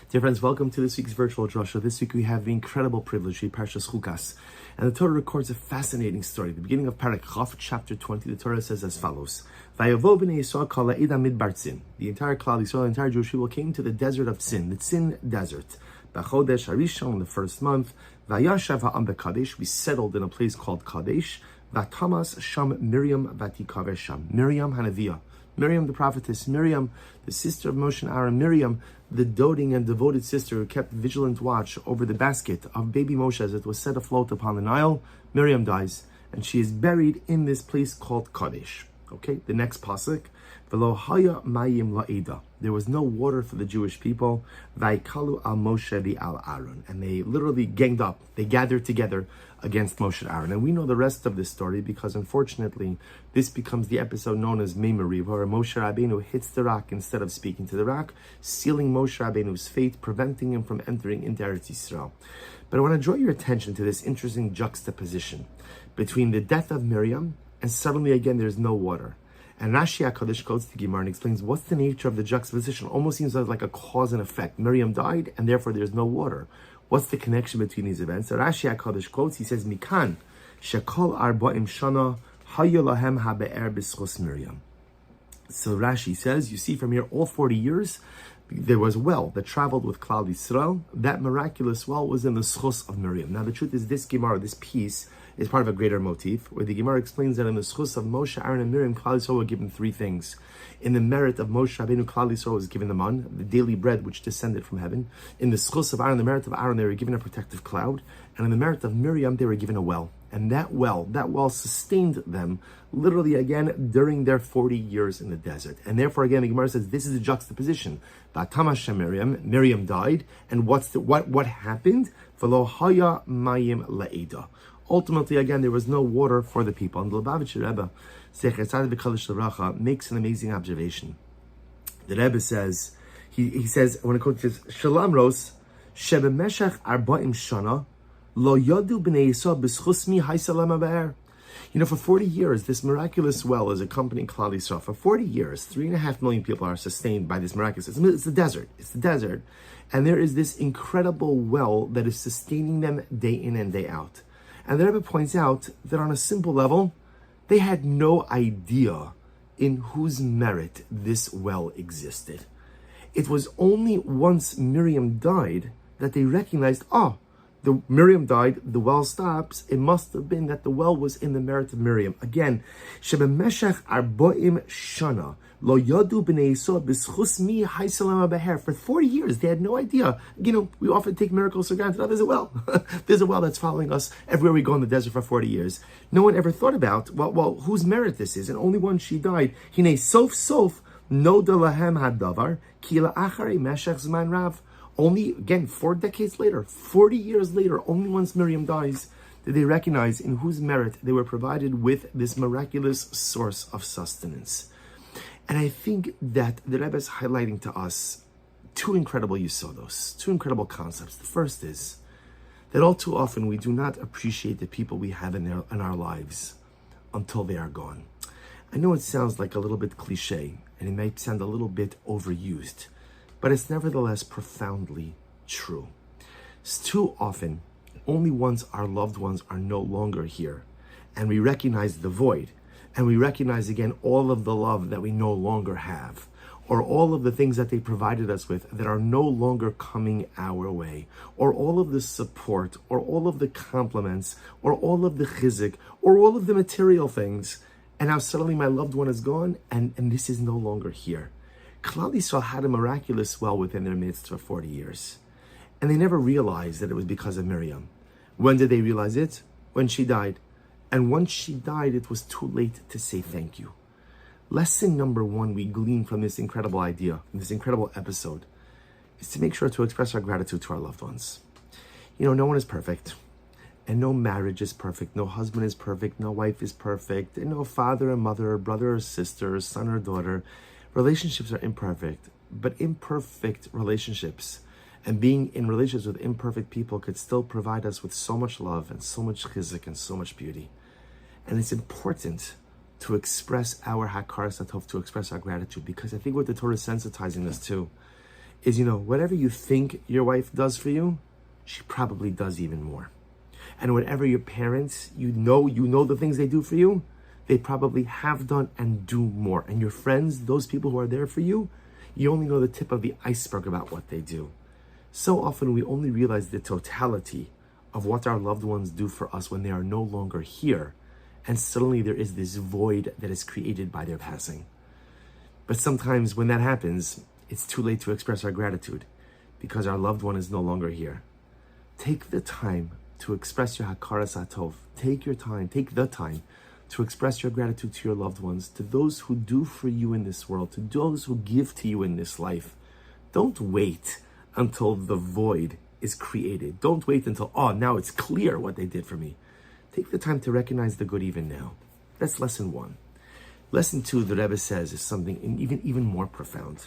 Dear friends, welcome to this week's virtual Drasha. This week we have the incredible privilege to read Parshas Chukas. And the Torah records a fascinating story. At the beginning of Parak Chaf, chapter 20, the Torah says as follows. Vayavo b'nei Yisrael kol ha'eda midbar Tzin. The entire Klal Yisrael, the entire Jewish people came to the desert of Tzin, the Tzin desert. B'chodesh harishon, in the first month. Vayashav ha'am b'kadesh, we settled in a place called Kadesh. Vatamas sham Miriam vatikaver sham. Miriam Hanaviyah. Miriam the prophetess, Miriam, the sister of Moshe and Aaron, Miriam, the doting and devoted sister who kept vigilant watch over the basket of baby Moshe as it was set afloat upon the Nile. Miriam dies, and she is buried in this place called Kadesh. Okay, the next pasuk, V'lo haya mayim la'eda. There was no water for the Jewish people. Vaykalu al Moshe v'al Aaron, and they literally ganged up. They gathered together against Moshe and Aaron. And we know the rest of this story because unfortunately, this becomes the episode known as Meimari, where Moshe Rabbeinu hits the rock instead of speaking to the rock, sealing Moshe Rabbeinu's fate, preventing him from entering into Eretz Yisrael. But I want to draw your attention to this interesting juxtaposition between the death of Miriam and suddenly again there's no water. And Rashi HaKadosh quotes the Gemara and explains what's the nature of the juxtaposition. Almost seems like a cause and effect. Miriam died and therefore there's no water. What's the connection between these events? So Rashi HaKadosh quotes, he says, Mikan shekol arba'im shana hayolahem habe'er b'schos Miriam. So Rashi says, you see from here, all 40 years, there was a well that traveled with Klal Yisrael. That miraculous well was in the schos of Miriam. Now the truth is this Gemara, this piece, is part of a greater motif, where the Gemara explains that in the schus of Moshe, Aaron, and Miriam, Klal Yisrael were given three things. In the merit of Moshe Rabbeinu, Klal Yisrael was given the man, the daily bread which descended from heaven. In the schus of Aaron, the merit of Aaron, they were given a protective cloud. And in the merit of Miriam, they were given a well. And that well sustained them, literally again, during their 40 years in the desert. And therefore, again, the Gemara says, this is a juxtaposition. Miriam died, and what happened? V'lo haya mayim la'eda. Ultimately, again, there was no water for the people. And the Lubavitcher Rebbe, Zecher Tzaddik V'Kalish L'Bracha, makes an amazing observation. The Rebbe says, he says, when it comes to Shalom Ros, Shebemeshach Arba'im Shana, Lo Yodu B'nei Yisrael B'schus Mi Haisalam Ha'Be'er. You know, for 40 years, this miraculous well is accompanying Klal Yisrael. For 40 years, 3.5 million people are sustained by this miraculous. It's the desert. It's the desert. And there is this incredible well that is sustaining them day in and day out. And the Rebbe points out that on a simple level, they had no idea in whose merit this well existed. It was only once Miriam died that they recognized, Miriam died, the well stops. It must have been that the well was in the merit of Miriam. Again, Shebemeshach Arba'im Shana, Lo Yadu B'nei Yisrael B'schus Mi Haisalam Ha'Be'er. For 40 years, they had no idea. You know, we often take miracles for granted. Oh, there's a well. There's a well that's following us everywhere we go in the desert for 40 years. No one ever thought about, well, whose merit this is. And only once she died, Hine Sof No Dalahem Hadavar, Ki La'acharei Meshach Zman Rav. Only, again, 4 decades later, 40 years later, only once Miriam dies, did they recognize in whose merit they were provided with this miraculous source of sustenance. And I think that the Rebbe is highlighting to us two incredible yisodos, two incredible concepts. The first is that all too often we do not appreciate the people we have in our lives until they are gone. I know it sounds like a little bit cliche, and it might sound a little bit overused, but it's nevertheless profoundly true. It's too often, only once our loved ones are no longer here, and we recognize the void, and we recognize again all of the love that we no longer have, or all of the things that they provided us with that are no longer coming our way, or all of the support, or all of the compliments, or all of the chizik, or all of the material things, and now suddenly my loved one is gone, and this is no longer here. Klal Yisrael had a miraculous well within their midst for 40 years. And they never realized that it was because of Miriam. When did they realize it? When she died. And once she died, it was too late to say thank you. Lesson number 1 we glean from this incredible idea, from this incredible episode, is to make sure to express our gratitude to our loved ones. You know, no one is perfect. And no marriage is perfect. No husband is perfect. No wife is perfect. And no father or mother, or brother or sister, or son or daughter. Relationships are imperfect, but imperfect relationships and being in relationships with imperfect people could still provide us with so much love and so much chizik and so much beauty. And it's important to express our hakar satov, to express our gratitude, because I think what the Torah is sensitizing us to is, whatever you think your wife does for you, she probably does even more. And whatever your parents, you know the things they do for you, they probably have done and do more. And your friends, those people who are there for you, you only know the tip of the iceberg about what they do. So often we only realize the totality of what our loved ones do for us when they are no longer here. And suddenly there is this void that is created by their passing. But sometimes when that happens, it's too late to express our gratitude because our loved one is no longer here. Take the time to express your hakaras hatov. Take the time to express your gratitude to your loved ones, to those who do for you in this world, to those who give to you in this life. Don't wait until the void is created. Don't wait until, now it's clear what they did for me. Take the time to recognize the good even now. That's lesson 1. Lesson 2, the Rebbe says, is something even more profound.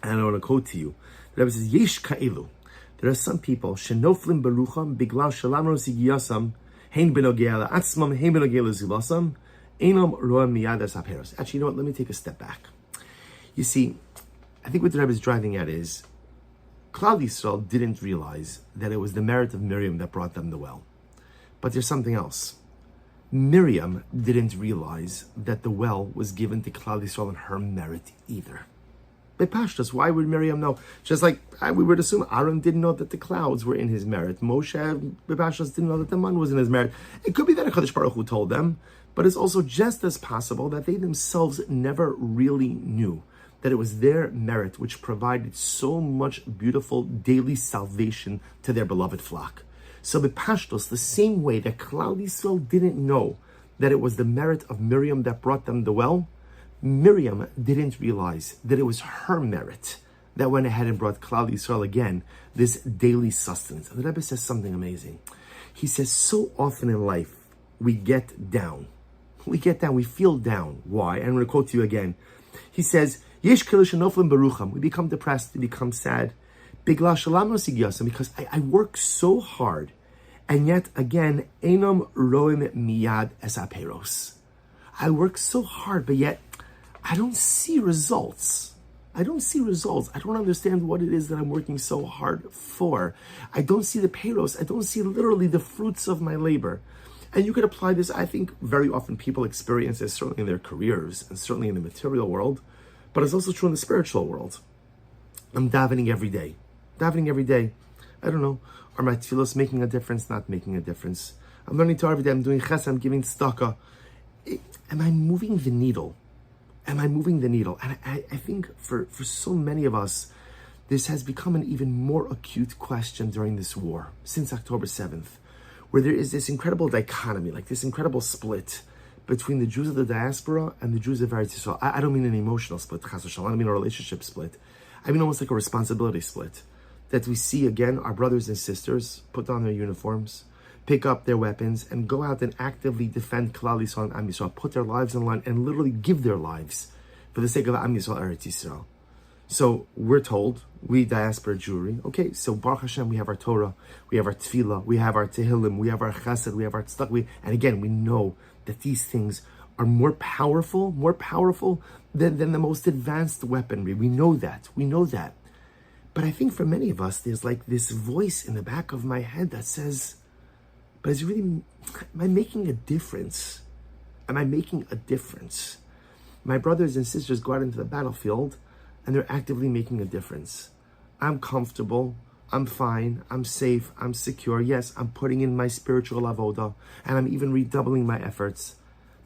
And I want to quote to you. The Rebbe says, Yesh ka'ilu. There are some people, shenoflim berucham biglal shalamro sigiyasam, hein benogea la'atzmam, hein benogea le'zilasam, einam roa miyad es haperos. Actually, you know what? Let me take a step back. You see, I think what the Rebbe is driving at is, Klal Yisrael didn't realize that it was the merit of Miriam that brought them the well. But there's something else. Miriam didn't realize that the well was given to Klal Yisrael on her merit either. Bepashtas, why would Miriam know? Just like we would assume Aaron didn't know that the clouds were in his merit. Moshe, Bepashtas, didn't know that the man was in his merit. It could be that HaKadosh Baruch Hu told them, but it's also just as possible that they themselves never really knew that it was their merit which provided so much beautiful daily salvation to their beloved flock. So Bepashtos, the same way that Klal Yisrael didn't know that it was the merit of Miriam that brought them the well, Miriam didn't realize that it was her merit that went ahead and brought Klal Yisrael again this daily sustenance. And the Rebbe says something amazing. He says, so often in life, we get down. We feel down. Why? And I'm going to quote to you again. He says, Yesh kilushanoflim berucham. We become depressed, we become sad. Bigla shalam sigiyasam, because I work so hard, and yet again, enam roim miyad es haperos. I work so hard, but yet I don't see results. I don't understand what it is that I'm working so hard for. I don't see the peros. I don't see literally the fruits of my labor. And you could apply this, I think very often people experience this, certainly in their careers and certainly in the material world, but it's also true in the spiritual world. I'm davening every day. I don't know, are my tefillos making a difference, not making a difference? I'm learning Torah every day, I'm doing chesed, I'm giving tzedakah. Am I moving the needle? And I think for so many of us, this has become an even more acute question during this war, since October 7th, where there is this incredible dichotomy, like this incredible split between the Jews of the diaspora and the Jews of Eretz Yisrael. I don't mean an emotional split, chas v'shalom. I don't mean a relationship split. I mean almost like a responsibility split. That we see again our brothers and sisters put on their uniforms, pick up their weapons, and go out and actively defend Klal Yisrael and Am Yisrael, put their lives on the line, and literally give their lives for the sake of Am Yisrael, Eretz Yisrael. So we're told, we diaspora Jewry, okay, so Baruch Hashem, we have our Torah, we have our Tefillah, we have our Tehillim, we have our Chesed, we have our Tzedakah, and again, we know that these things are more powerful than the most advanced weaponry. We know that. But I think for many of us, there's like this voice in the back of my head that says, but am I making a difference? My brothers and sisters go out into the battlefield and they're actively making a difference. I'm comfortable, I'm fine, I'm safe, I'm secure. Yes, I'm putting in my spiritual avoda and I'm even redoubling my efforts.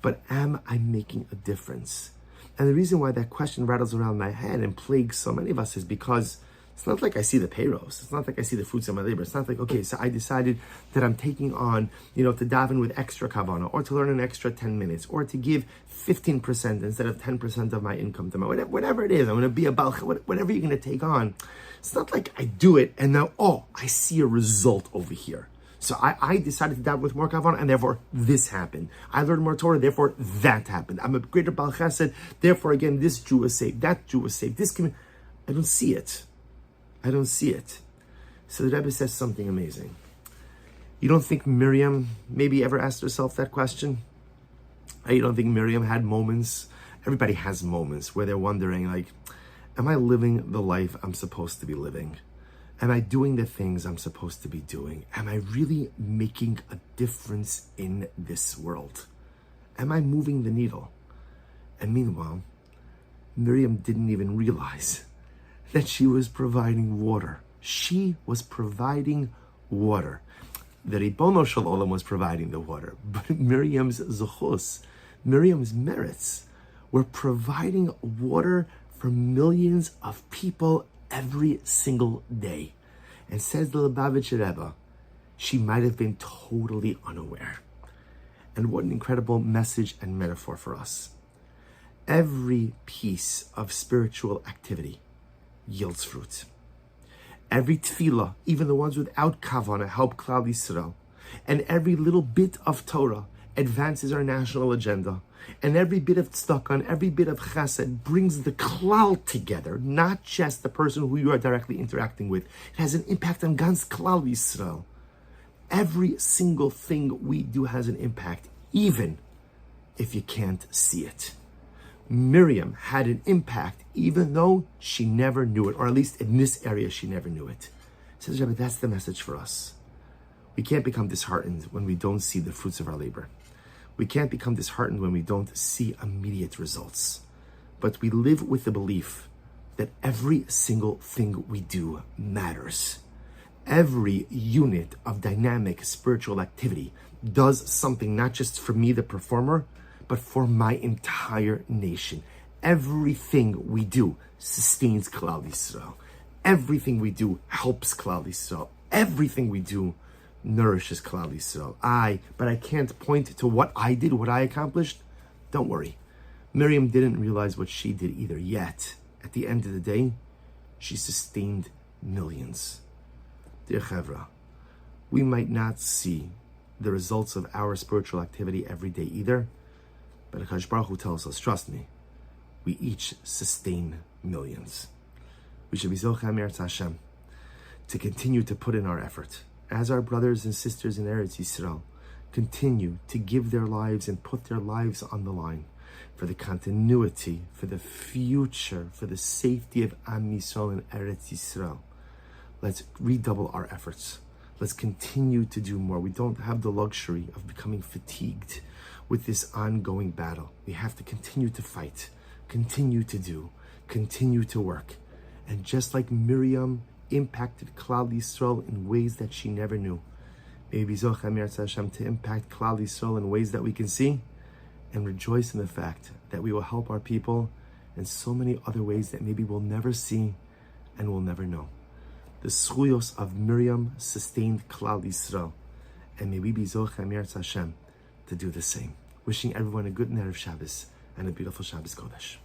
But am I making a difference? And the reason why that question rattles around my head and plagues so many of us is because it's not like I see the payros. It's not like I see the fruits of my labor. It's not like, okay, so I decided that I'm taking on, to daven with extra kavanah, or to learn an extra 10 minutes, or to give 15% instead of 10% of my income to my, whatever it is. I'm going to be about whatever you're going to take on. It's not like I do it and now, I see a result over here. So I decided to daven with more kavanah, and therefore this happened. I learned more Torah, therefore that happened. I'm a greater Baal Chesed, therefore again, this Jew was saved, that Jew was saved, I don't see it. So the Rebbe says something amazing. You don't think Miriam maybe ever asked herself that question? You don't think Miriam had moments? Everybody has moments where they're wondering, like, Am I living the life I'm supposed to be living? Am I doing the things I'm supposed to be doing? Am I really making a difference in this world? Am I moving the needle? And meanwhile, Miriam didn't even realize that she was providing water. She was providing water. The Ribono Shel Olam was providing the water, but Miriam's zechus, Miriam's merits, were providing water for millions of people every single day. And says the Lubavitcher Rebbe, she might have been totally unaware. And what an incredible message and metaphor for us. Every piece of spiritual activity yields fruit. Every tefillah, even the ones without kavanah, help Klal Yisrael. And every little bit of Torah advances our national agenda. And every bit of tzedakah, every bit of chesed brings the klal together, not just the person who you are directly interacting with. It has an impact on Gans Klal Yisrael. Every single thing we do has an impact, even if you can't see it. Miriam had an impact, even though she never knew it, or at least in this area, she never knew it. Says Rebbe, that's the message for us. We can't become disheartened when we don't see the fruits of our labor. We can't become disheartened when we don't see immediate results. But we live with the belief that every single thing we do matters. Every unit of dynamic spiritual activity does something not just for me, the performer, but for my entire nation. Everything we do sustains Klal Yisrael. Everything we do helps Klal Yisrael. Everything we do nourishes Klal Yisrael. But I can't point to what I did, what I accomplished. Don't worry. Miriam didn't realize what she did either, yet at the end of the day, she sustained millions. Dear Chevra, we might not see the results of our spiritual activity every day either, but HaKadosh Baruch Hu tells us, trust me, we each sustain millions. We should be Zochei Meretz Hashem to continue to put in our effort as our brothers and sisters in Eretz Yisrael continue to give their lives and put their lives on the line for the continuity, for the future, for the safety of Am Yisrael and Eretz Yisrael. Let's redouble our efforts. Let's continue to do more. We don't have the luxury of becoming fatigued with this ongoing battle. We have to continue to fight, continue to do, continue to work. And just like Miriam impacted Klal Yisrael in ways that she never knew, maybe Zochei Meretz Hashem to impact Klal Yisrael in ways that we can see, and rejoice in the fact that we will help our people in so many other ways that maybe we'll never see and we'll never know. The schuyos of Miriam sustained Klal Yisrael, and may we be Zochei Meretz Hashem to do the same. Wishing everyone a good night of Shabbos and a beautiful Shabbos Kodesh.